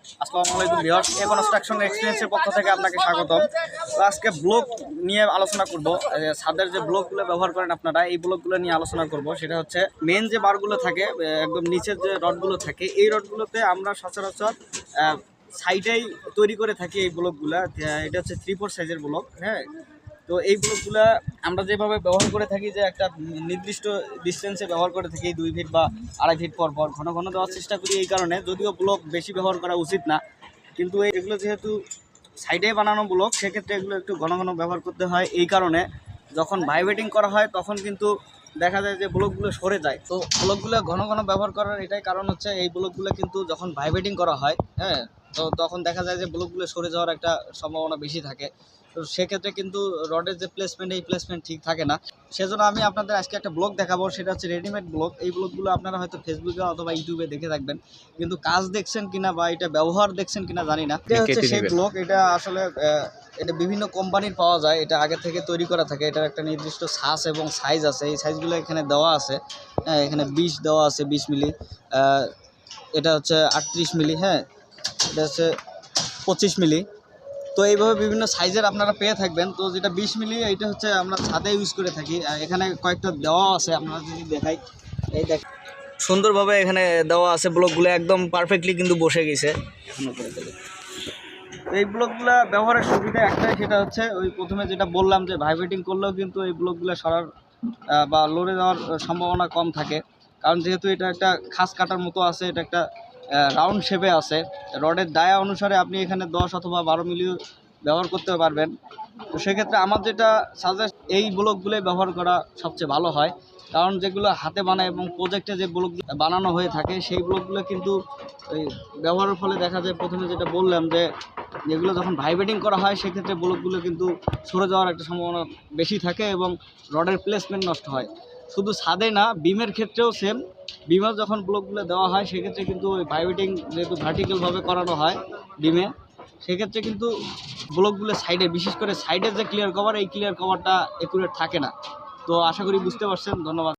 আসসালামু আলাইকুম viewers, construction এক্সপিরিয়েন্সের পক্ষ থেকে আপনাকে স্বাগতম। তো আজকে ব্লক নিয়ে আলোচনা করব। ছাদের যে ব্লকগুলো ব্যবহার করেন আপনারা, এই ব্লকগুলো নিয়ে আলোচনা করব। সেটা হচ্ছে মেন যে বারগুলো থাকে, একদম নিচের যে রডগুলো থাকে, এই রডগুলোতে আমরা সচরাচর সাইডেই তৈরি করে থাকি এই ব্লকগুলো। এটা হচ্ছে 3/4 সাইজের ব্লক। হ্যাঁ, তো এই ব্লকগুলো আমরা যেভাবে ব্যবহার করে থাকি, যে একটা নির্দিষ্ট ডিস্টেন্সে ব্যবহার করে থাকি, 2 ফিট বা 2.5 ফিট পর পর ঘন ঘন দেওয়ার চেষ্টা করি। এই কারণে, যদিও ব্লক বেশি ব্যবহার করা উচিত না, কিন্তু এগুলো যেহেতু সাইডে বানানো ব্লক, সেক্ষেত্রে এগুলো একটু ঘন ঘন ব্যবহার করতে হয়। এই কারণে যখন ভাইব্রেটিং করা হয় তখন কিন্তু দেখা যায় যে ব্লকগুলো সরে যায়। তো ব্লকগুলো ঘন ঘন ব্যবহার করার এটাই কারণ হচ্ছে, এই ব্লকগুলো কিন্তু যখন ভাইব্রেটিং করা হয়, হ্যাঁ, তো তখন দেখা যায় যে ব্লকগুলো সরে যাওয়ার একটা সম্ভাবনা বেশি থাকে। তো সেক্ষেত্রে কিন্তু রডের যে প্লেসমেন্ট, এই প্লেসমেন্ট ঠিক থাকে না। সেজন্য আমি আপনাদের আজকে একটা ব্লক দেখাবো, সেটা হচ্ছে রেডিমেড ব্লক। এই ব্লকগুলো আপনারা হয়তো ফেসবুকে অথবা ইউটিউবে দেখে থাকবেন, কিন্তু কাজ দেখছেন কিনা বা এটা ব্যবহার দেখছেন কিনা জানি না। এটা হচ্ছে সেই ব্লক। এটা আসলে এটা বিভিন্ন কোম্পানির পাওয়া যায়। এটা আগে থেকে তৈরি করা থাকে। এটার একটা নির্দিষ্ট সাইজ এবং সাইজ আছে। এই সাইজগুলো এখানে দেওয়া আছে। হ্যাঁ, এখানে 20 দেওয়া আছে, 20 মিলি। এটা হচ্ছে 38 মিলি। হ্যাঁ, এটা হচ্ছে 25 মিলি। তো এইভাবে বিভিন্ন সাইজের আপনারা পেয়ে থাকবেন। তো যেটা 20 মিলি, এইটা হচ্ছে আমরা ছাদে ইউজ করে থাকি। এখানে কয়েকটা দেওয়া আছে, আপনারা যদি দেখাই, এই দেখ সুন্দরভাবে এখানে দেওয়া আছে। ব্লকগুলো একদম পারফেক্টলি কিন্তু বসে গেছে। এই ব্লকগুলো ব্যবহারের সুবিধা একটাই, সেটা হচ্ছে ওই প্রথমে যেটা বললাম, যে ভাইব্রেটিং করলেও কিন্তু এই ব্লকগুলো সরার বা লড়ে যাওয়ার সম্ভাবনা কম থাকে। কারণ যেহেতু এটা একটা খাস কাটার মতো আছে, এটা একটা রাউন্ড শেপে আছে। রডের ডায়া অনুসারে আপনি এখানে 10 অথবা 12 মিলি ব্যবহার করতে পারবেন। তো সেক্ষেত্রে আমার যেটা সাজেস্ট, এই ব্লকগুলোই ব্যবহার করা সবচেয়ে ভালো হয়। কারণ যেগুলো হাতে বানায় এবং প্রজেক্টে যে ব্লকগুলো বানানো হয়ে থাকে, সেই ব্লকগুলো কিন্তু ওই ব্যবহারের ফলে দেখা যায়, প্রথমে যেটা বললাম, যে যেগুলো যখন ভাইব্রেটিং করা হয়, সেক্ষেত্রে ব্লকগুলো কিন্তু সরে যাওয়ার একটা সম্ভাবনা বেশি থাকে এবং রডের প্লেসমেন্ট নষ্ট হয়। শুধু ছাদে না, বিমের ক্ষেত্রেও সেম। বিমে যখন ব্লকগুলো দেওয়া হয়, সেক্ষেত্রে কিন্তু ওই ভাইব্রেটিং যেহেতু ভার্টিক্যালভাবে করানো হয় বিমে, সেক্ষেত্রে কিন্তু ব্লকগুলো সাইডে, বিশেষ করে সাইডের যে ক্লিয়ার কভার, এই ক্লিয়ার কভারটা একুরেট থাকে না। তো আশা করি বুঝতে পারছেন। ধন্যবাদ।